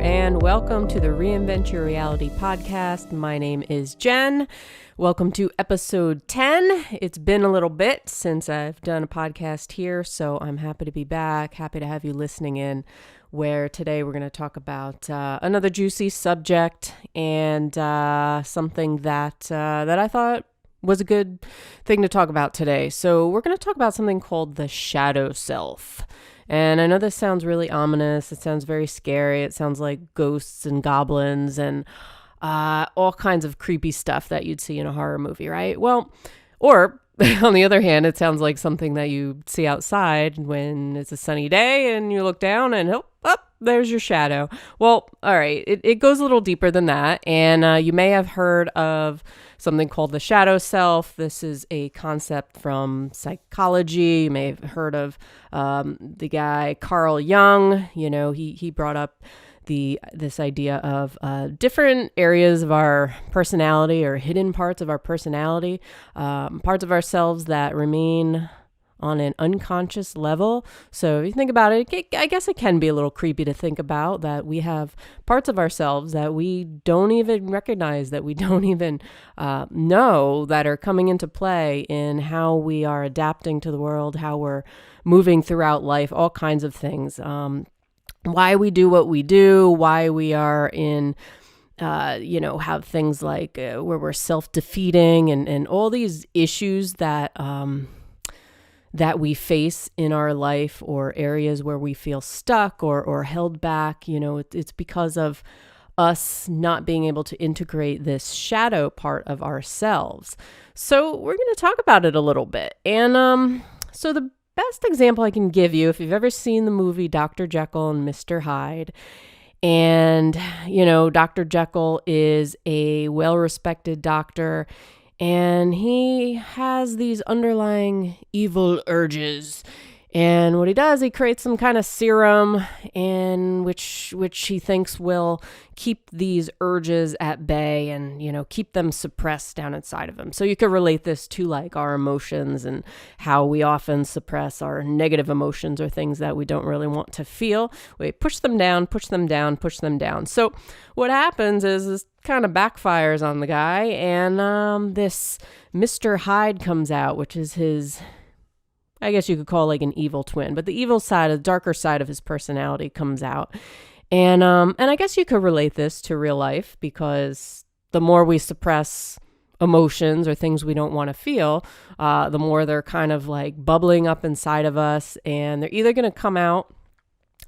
and welcome to the Reinvent Your Reality Podcast. My name is Jen. Welcome to episode 10. It's been a little bit since I've done a podcast here, so I'm happy to be back, happy to have you listening in, where today we're going to talk about another juicy subject and something that I thought was a good thing to talk about today. So we're going to talk about something called the shadow self. And I know this sounds really ominous. It sounds very scary. It sounds like ghosts and goblins and all kinds of creepy stuff that you'd see in a horror movie, right? Well, or on the other hand, it sounds like something that you see outside when it's a sunny day and you look down and there's your shadow. Well, all right, it goes a little deeper than that. And you may have heard of something called the shadow self. This is a concept from psychology. You may have heard of the guy Carl Jung. You know, he brought up this idea of different areas of our personality or hidden parts of our personality, parts of ourselves that remain on an unconscious level. So if you think about it, I guess it can be a little creepy to think about that we have parts of ourselves that we don't even recognize, that we don't even know, that are coming into play in how we are adapting to the world, how we're moving throughout life, all kinds of things. Why we do what we do, why we are in have things like where we're self-defeating and all these issues that we face in our life, or areas where we feel stuck or held back. You know, it's because of us not being able to integrate this shadow part of ourselves. So we're going to talk about it a little bit. And so the best example I can give you, if you've ever seen the movie Dr. Jekyll and Mr. Hyde, and, you know, Dr. Jekyll is a well-respected doctor, and he has these underlying evil urges. And what he does, he creates some kind of serum, and which he thinks will keep these urges at bay and, you know, keep them suppressed down inside of him. So you could relate this to like our emotions and how we often suppress our negative emotions or things that we don't really want to feel. We push them down, push them down, push them down. So what happens is this kind of backfires on the guy, and this Mr. Hyde comes out, which is his, I guess you could call like an evil twin, but the evil side, the darker side of his personality comes out. And I guess you could relate this to real life, because the more we suppress emotions or things we don't want to feel, the more they're kind of like bubbling up inside of us, and they're either going to come out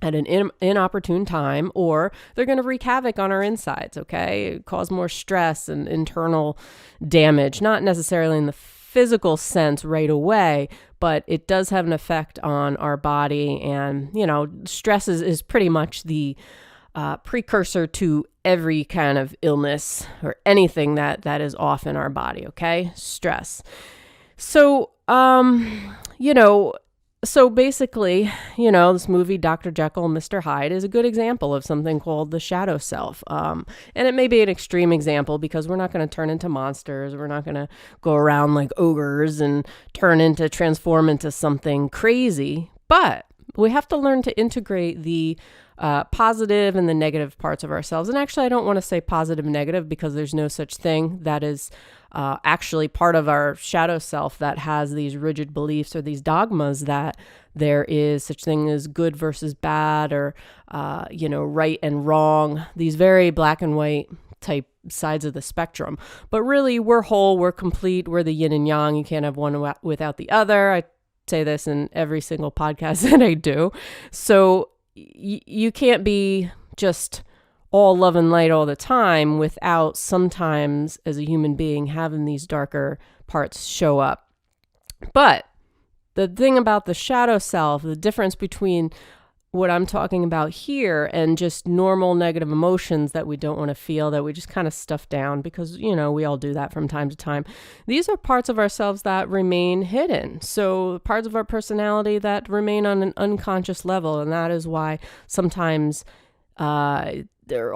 at an inopportune time, or they're going to wreak havoc on our insides, okay? Cause more stress and internal damage, not necessarily in the physical sense right away, but it does have an effect on our body. And, you know, stress is pretty much the precursor to every kind of illness or anything that is off in our body, okay? Stress. So, so basically, you know, this movie, Dr. Jekyll and Mr. Hyde, is a good example of something called the shadow self. And it may be an extreme example, because we're not going to turn into monsters. We're not going to go around like ogres and transform into something crazy. But we have to learn to integrate the positive and the negative parts of ourselves. And actually, I don't want to say positive and negative, because there's no such thing. That is actually part of our shadow self that has these rigid beliefs or these dogmas that there is such thing as good versus bad, or, right and wrong, these very black and white type sides of the spectrum. But really, we're whole, we're complete, we're the yin and yang. You can't have one without the other. I say this in every single podcast that I do. So you can't be just all love and light all the time without sometimes, as a human being, having these darker parts show up. But the thing about the shadow self, the difference between what I'm talking about here and just normal negative emotions that we don't want to feel, that we just kind of stuff down, because, you know, we all do that from time to time. These are parts of ourselves that remain hidden. So parts of our personality that remain on an unconscious level. And that is why sometimes they're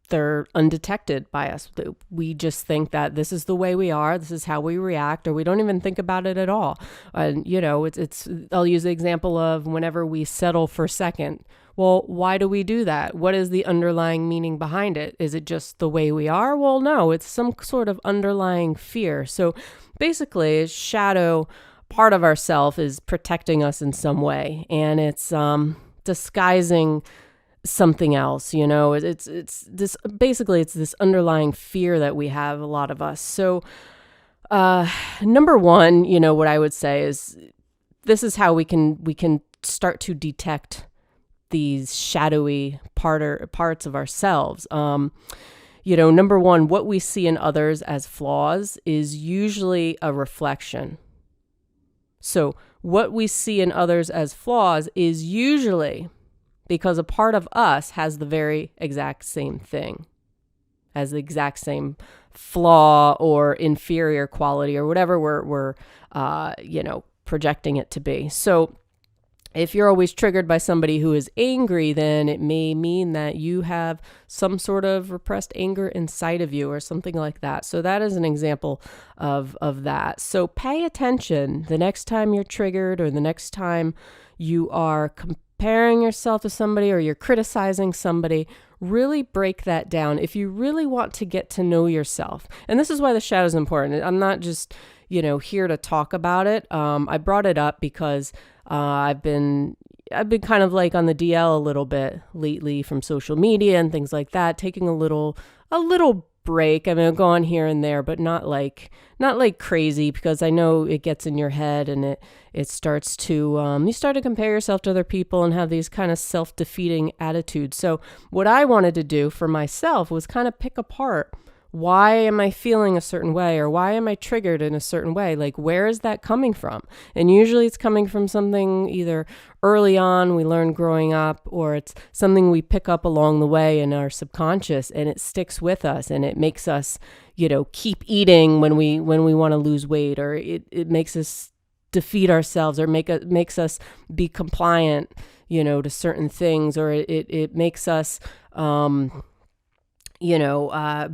they're undetected by us. We just think that this is the way we are, this is how we react, or we don't even think about it at all. And, it's I'll use the example of whenever we settle for second. Well, why do we do that? What is the underlying meaning behind it? Is it just the way we are? Well, no, it's some sort of underlying fear. So basically, a shadow part of ourself is protecting us in some way, and it's disguising something else. It's this underlying fear that we have, a lot of us. So number one, what I would say is this is how we can start to detect these shadowy parts of ourselves. Number one, what we see in others as flaws is usually a reflection. So what we see in others as flaws is usually because a part of us has the very exact same thing, has the exact same flaw or inferior quality or whatever we're projecting it to be. So if you're always triggered by somebody who is angry, then it may mean that you have some sort of repressed anger inside of you or something like that. So that is an example of that. So pay attention the next time you're triggered or the next time you are comparing yourself to somebody or you're criticizing somebody. Really break that down if you really want to get to know yourself. And this is why the shadow is important. I'm not just, here to talk about it. I brought it up because I've been kind of like on the DL a little bit lately from social media and things like that, taking a little break. I mean, I'll go on here and there, but not like crazy, because I know it gets in your head and it starts to, you start to compare yourself to other people and have these kind of self-defeating attitudes. So what I wanted to do for myself was kind of pick apart, why am I feeling a certain way, or why am I triggered in a certain way? Like, where is that coming from? And usually it's coming from something either early on we learned growing up, or it's something we pick up along the way in our subconscious, and it sticks with us and it makes us, keep eating when we want to lose weight, or it makes us defeat ourselves, or makes us be compliant, to certain things, or it makes us,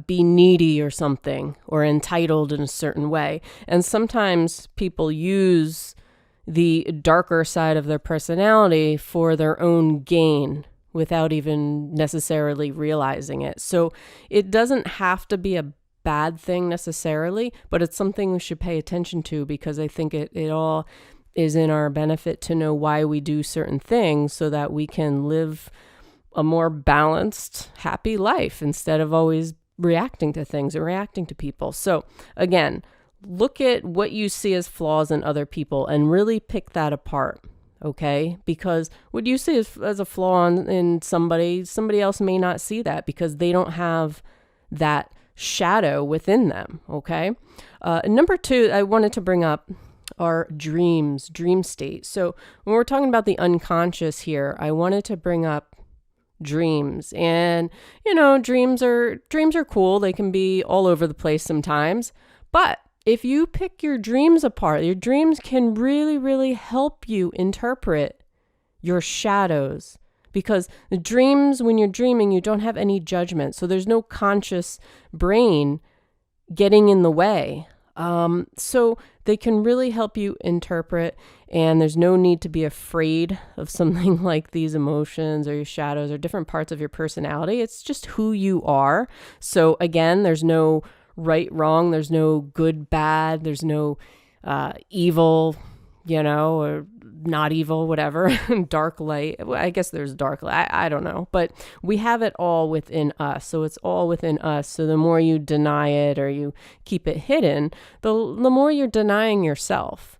be needy or something, or entitled in a certain way. And sometimes people use the darker side of their personality for their own gain without even necessarily realizing it. So it doesn't have to be a bad thing necessarily, but it's something we should pay attention to, because I think it all is in our benefit to know why we do certain things so that we can live a more balanced, happy life instead of always reacting to things or reacting to people. So again, look at what you see as flaws in other people and really pick that apart, okay? Because what you see as a flaw in somebody else may not see that because they don't have that shadow within them, okay? Number two, I wanted to bring up are dream state. So when we're talking about the unconscious here, I wanted to bring up dreams. And dreams are cool. They can be all over the place sometimes, but if you pick your dreams apart, your dreams can really, really help you interpret your shadows, because the dreams, when you're dreaming, you don't have any judgment, so there's no conscious brain getting in the way. So they can really help you interpret, and there's no need to be afraid of something like these emotions or your shadows or different parts of your personality. It's just who you are. So again, there's no right, wrong. There's no good, bad. There's no evil, or not evil, whatever, dark, light. I guess there's dark light. I don't know, but we have it all within us. So it's all within us. So the more you deny it or you keep it hidden, the more you're denying yourself.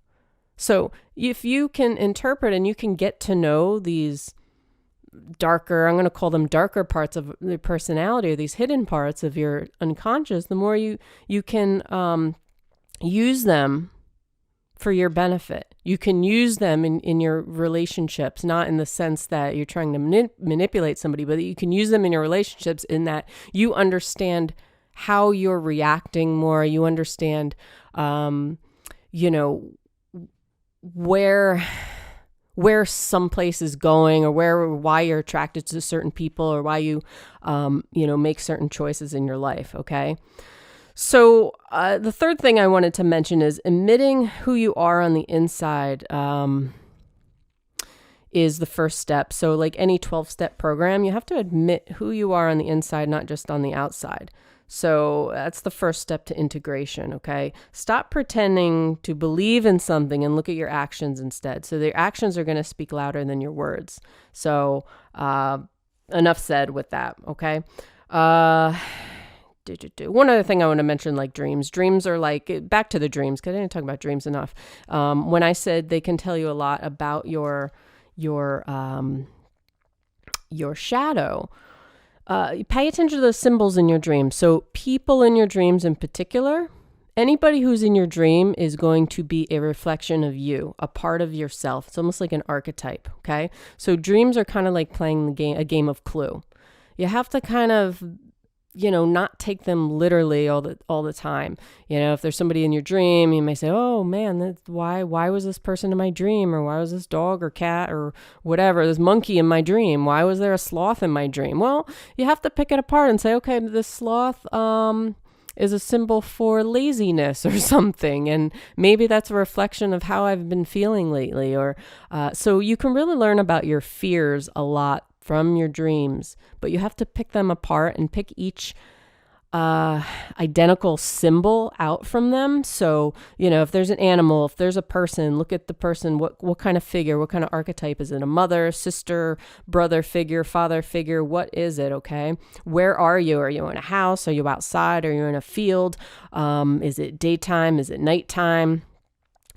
So if you can interpret and you can get to know these darker, I'm going to call them darker parts of the personality, or these hidden parts of your unconscious, the more you can use them for your benefit. You can use them in your relationships, not in the sense that you're trying to manipulate somebody, but you can use them in your relationships in that you understand how you're reacting more. You where some place is going, or why you're attracted to certain people, or why you, make certain choices in your life. Okay. So the third thing I wanted to mention is admitting who you are on the inside is the first step. So like any 12-step program, you have to admit who you are on the inside, not just on the outside. So that's the first step to integration, okay? Stop pretending to believe in something and look at your actions instead. So the actions are going to speak louder than your words. So enough said with that, okay? One other thing I want to mention, like dreams. Dreams are like, back to the dreams, because I didn't talk about dreams enough. When I said they can tell you a lot about your shadow, pay attention to the symbols in your dreams. So people in your dreams in particular, anybody who's in your dream is going to be a reflection of you, a part of yourself. It's almost like an archetype, okay? So dreams are kind of like playing a game of Clue. You have to kind of, not take them literally all the time. If there's somebody in your dream, you may say, oh man, why was this person in my dream? Or why was this dog or cat or whatever, this monkey in my dream? Why was there a sloth in my dream? Well, you have to pick it apart and say, okay, this sloth, is a symbol for laziness or something. And maybe that's a reflection of how I've been feeling lately. Or, so you can really learn about your fears a lot from your dreams, but you have to pick them apart and pick each identical symbol out from them. So, if there's an animal, if there's a person, look at the person, what kind of figure, what kind of archetype is it? A mother, sister, brother figure, father figure, what is it? Okay. Where are you? Are you in a house? Are you outside? Are you in a field? Is it daytime? Is it nighttime?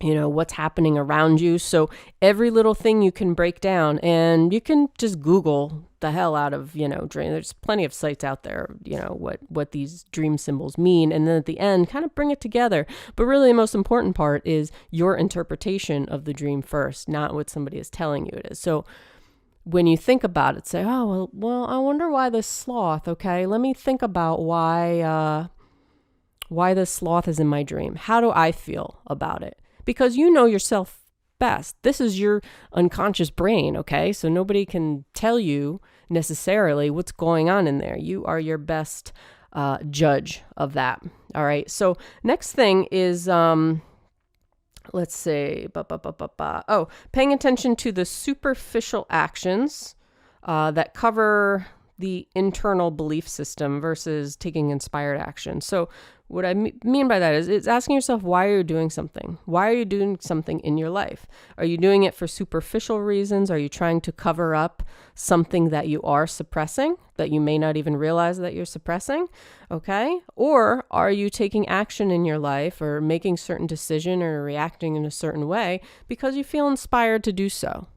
What's happening around you. So every little thing you can break down, and you can just Google the hell out of, dream. There's plenty of sites out there, what these dream symbols mean. And then at the end, kind of bring it together. But really the most important part is your interpretation of the dream first, not what somebody is telling you it is. So when you think about it, say, oh, well, I wonder why this sloth, okay? Let me think about why this sloth is in my dream. How do I feel about it? Because you know yourself best. This is your unconscious brain, okay? So nobody can tell you necessarily what's going on in there. You are your best judge of that. All right. So next thing is, let's see. Oh, paying attention to the superficial actions that cover the internal belief system versus taking inspired action. So what I mean by that is it's asking yourself, why are you doing something? Why are you doing something in your life? Are you doing it for superficial reasons? Are you trying to cover up something that you are suppressing, that you may not even realize that you're suppressing? Okay. Or are you taking action in your life or making certain decision or reacting in a certain way because you feel inspired to do so?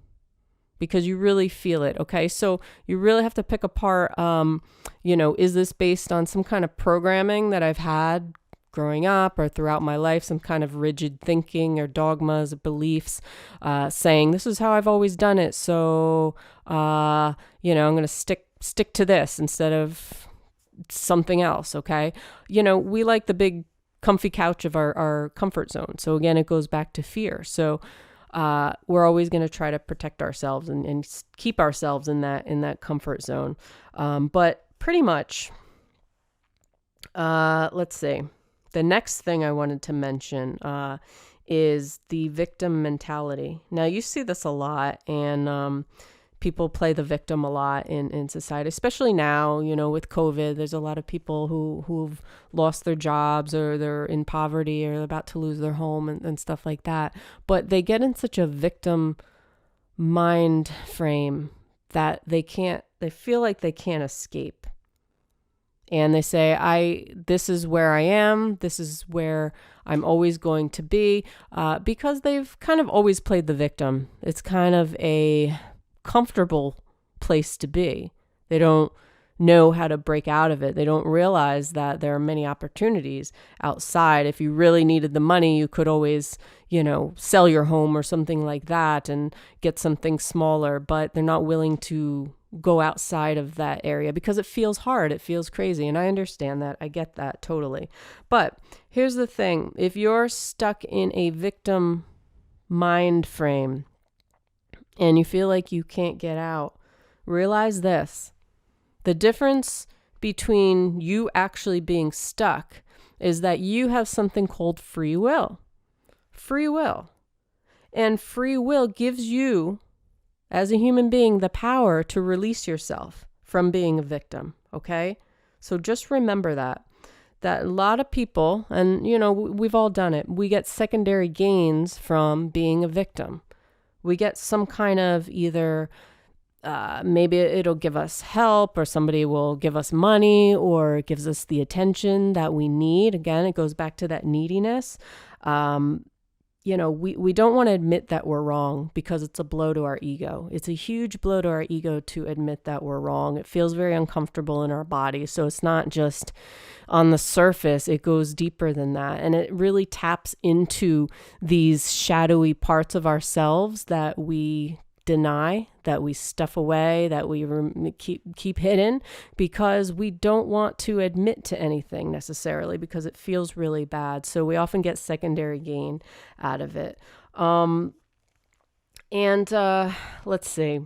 Because you really feel it, okay? So you really have to pick apart, is this based on some kind of programming that I've had growing up or throughout my life, some kind of rigid thinking or dogmas, beliefs, saying this is how I've always done it. So, I'm going to stick to this instead of something else, okay? We like the big comfy couch of our comfort zone. So again, it goes back to fear. So we're always going to try to protect ourselves and keep ourselves in that comfort zone. But pretty much, let's see. The next thing I wanted to mention is the victim mentality. Now, you see this a lot, and people play the victim a lot in society, especially now, with COVID. There's a lot of people who've lost their jobs, or they're in poverty, or they're about to lose their home and stuff like that. But they get in such a victim mind frame that they feel like they can't escape. And they say, this is where I am. This is where I'm always going to be, because they've kind of always played the victim. It's kind of a comfortable place to be. They don't know how to break out of it. They don't realize that there are many opportunities outside. If you really needed the money, you could always, sell your home or something like that and get something smaller, but they're not willing to go outside of that area because it feels hard. It feels crazy. And I understand that. I get that totally. But here's the thing. If you're stuck in a victim mind frame, and you feel like you can't get out, realize this. The difference between you actually being stuck is that you have something called free will. Free will. And free will gives you, as a human being, the power to release yourself from being a victim, okay? So just remember that a lot of people, and we've all done it, we get secondary gains from being a victim. We get some kind of either maybe it'll give us help, or somebody will give us money, or it gives us the attention that we need. Again, it goes back to that neediness. We don't want to admit that we're wrong because it's a blow to our ego. It's a huge blow to our ego to admit that we're wrong. It feels very uncomfortable in our body. So it's not just on the surface, it goes deeper than that. And it really taps into these shadowy parts of ourselves that we deny, that we stuff away, that we keep hidden, because we don't want to admit to anything necessarily, because it feels really bad. So we often get secondary gain out of it. Let's see.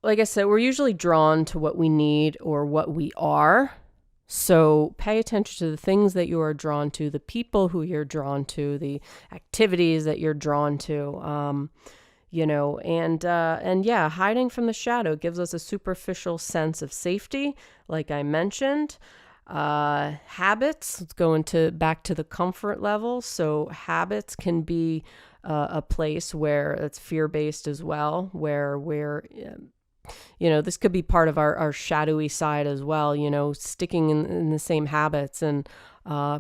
Like I said, we're usually drawn to what we need or what we are. So pay attention to the things that you are drawn to, the people who you're drawn to, the activities that you're drawn to, hiding from the shadow gives us a superficial sense of safety, like I mentioned. Habits, let's go back to the comfort level. So habits can be a place where it's fear-based as well, where we're this could be part of our shadowy side as well, sticking in the same habits. And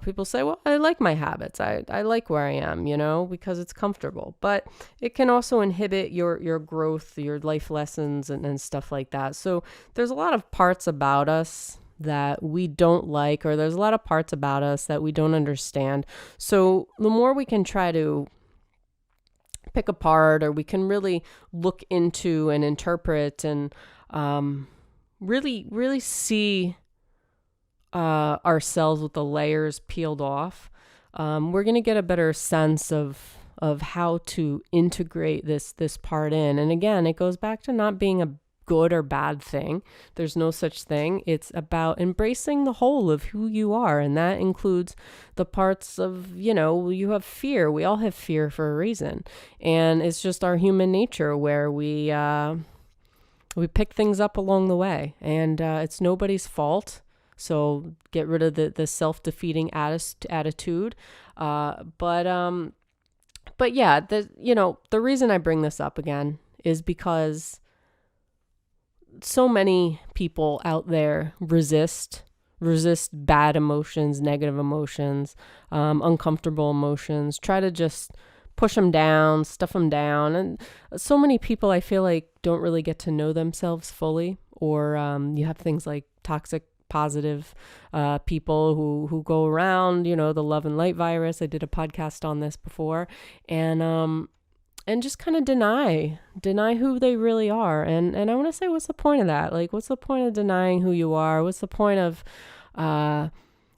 people say, well, I like my habits. I like where I am, because it's comfortable. But it can also inhibit your growth, your life lessons and stuff like that. So there's a lot of parts about us that we don't like, or there's a lot of parts about us that we don't understand. So the more we can try to pick apart, or we can really look into and interpret and really see ourselves with the layers peeled off, we're going to get a better sense of how to integrate this part in. And again, it goes back to not being a good or bad thing. There's no such thing. It's about embracing the whole of who you are. And that includes the parts of, you have fear. We all have fear for a reason. And it's just our human nature where we pick things up along the way, and it's nobody's fault. So get rid of the self-defeating attitude. But yeah, the reason I bring this up again is because so many people out there resist bad emotions, negative emotions, uncomfortable emotions, try to just push them down, stuff them down. And so many people, I feel like, don't really get to know themselves fully, or you have things like toxic positive people who go around, the love and light virus. I did a podcast on this before, and just kind of deny who they really are. And I want to say, what's the point of that? Like, what's the point of denying who you are? What's the point of,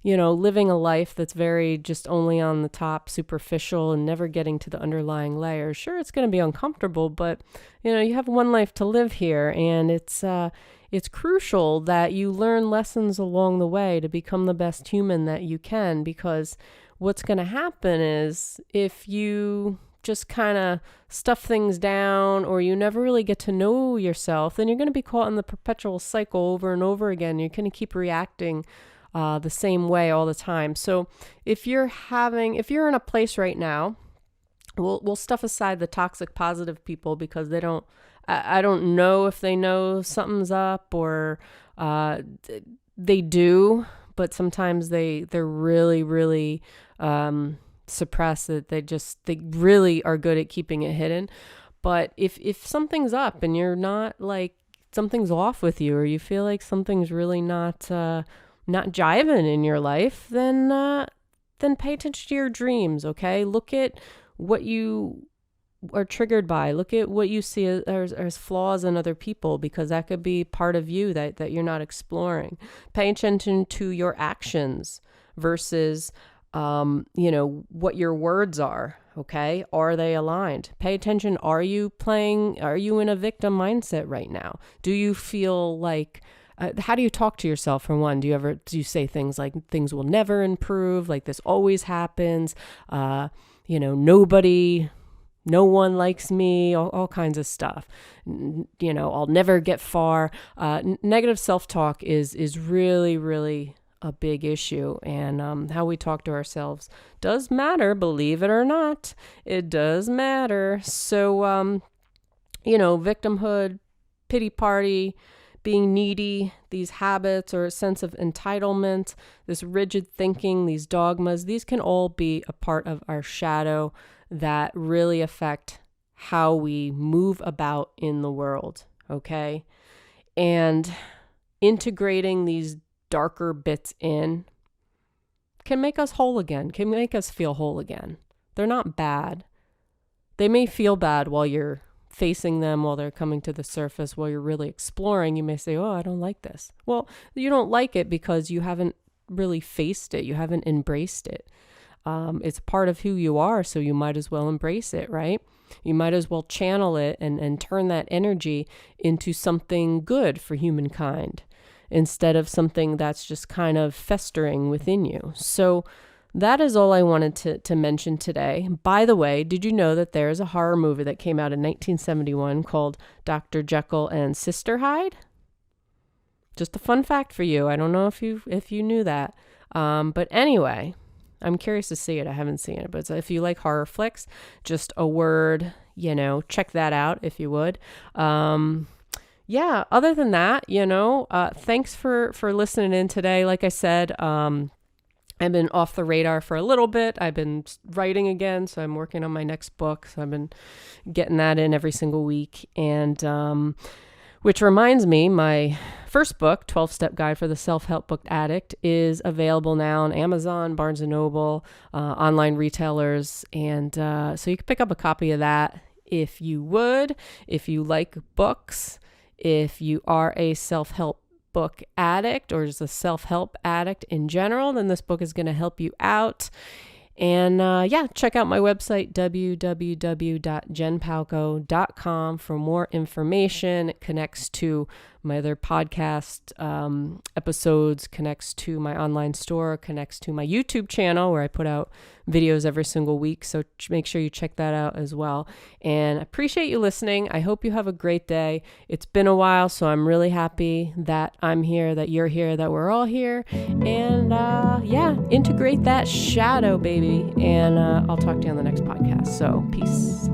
living a life that's very just only on the top, superficial, and never getting to the underlying layers? Sure, it's going to be uncomfortable, but, you have one life to live here. And it's crucial that you learn lessons along the way to become the best human that you can, because what's going to happen is, if you just kind of stuff things down, or you never really get to know yourself, then you're going to be caught in the perpetual cycle over and over again. You're going to keep reacting the same way all the time. So if you're in a place right now, we'll stuff aside the toxic positive people, because I don't know if they know something's up, or they do, but sometimes they're really, really suppress it. They really are good at keeping it hidden. But if something's up and you're not, like, something's off with you, or you feel like something's really not jiving in your life, then pay attention to your dreams. Okay, look at what you are triggered by. Look at what you see as flaws in other people, because that could be part of you that you're not exploring. Pay attention to your actions versus what your words are. Okay. Are they aligned? Pay attention. Are you in a victim mindset right now? Do you feel like, how do you talk to yourself for one? Do you say things like things will never improve? Like this always happens. No one likes me, all kinds of stuff. I'll never get far. Negative self-talk is really, really a big issue. And how we talk to ourselves does matter, believe it or not. It does matter. So, victimhood, pity party, being needy, these habits or a sense of entitlement, this rigid thinking, these dogmas, these can all be a part of our shadow that really affect how we move about in the world, okay? And integrating these darker bits in can make us whole again, can make us feel whole again. They're not bad. They may feel bad while you're facing them, while they're coming to the surface, while you're really exploring. You may say, oh, I don't like this. Well, you don't like it because you haven't really faced it. You haven't embraced it. It's part of who you are, so you might as well embrace it, right? You might as well channel it and turn that energy into something good for humankind instead of something that's just kind of festering within you. So that is all I wanted to mention today. By the way, did you know that there is a horror movie that came out in 1971 called Dr. Jekyll and Mr Hyde? Just a fun fact for you. I don't know if you knew that. But anyway, I'm curious to see it. I haven't seen it, but if you like horror flicks, just a word, check that out if you would. Other than that, thanks for listening in today. Like I said, I've been off the radar for a little bit. I've been writing again, so I'm working on my next book. So I've been getting that in every single week. And which reminds me, my first book, 12-Step Guide for the Self-Help Book Addict, is available now on Amazon, Barnes & Noble, online retailers. And so you can pick up a copy of that if you would, if you like books, if you are a self-help book addict or just a self-help addict in general, then this book is going to help you out. And check out my website, www.jenpalco.com for more information. It connects to my other podcast episodes, connects to my online store, connects to my YouTube channel where I put out videos every single week. So make sure you check that out as well. And I appreciate you listening. I hope you have a great day. It's been a while, so I'm really happy that I'm here, that you're here, that we're all here. And integrate that shadow, baby. And I'll talk to you on the next podcast. So peace.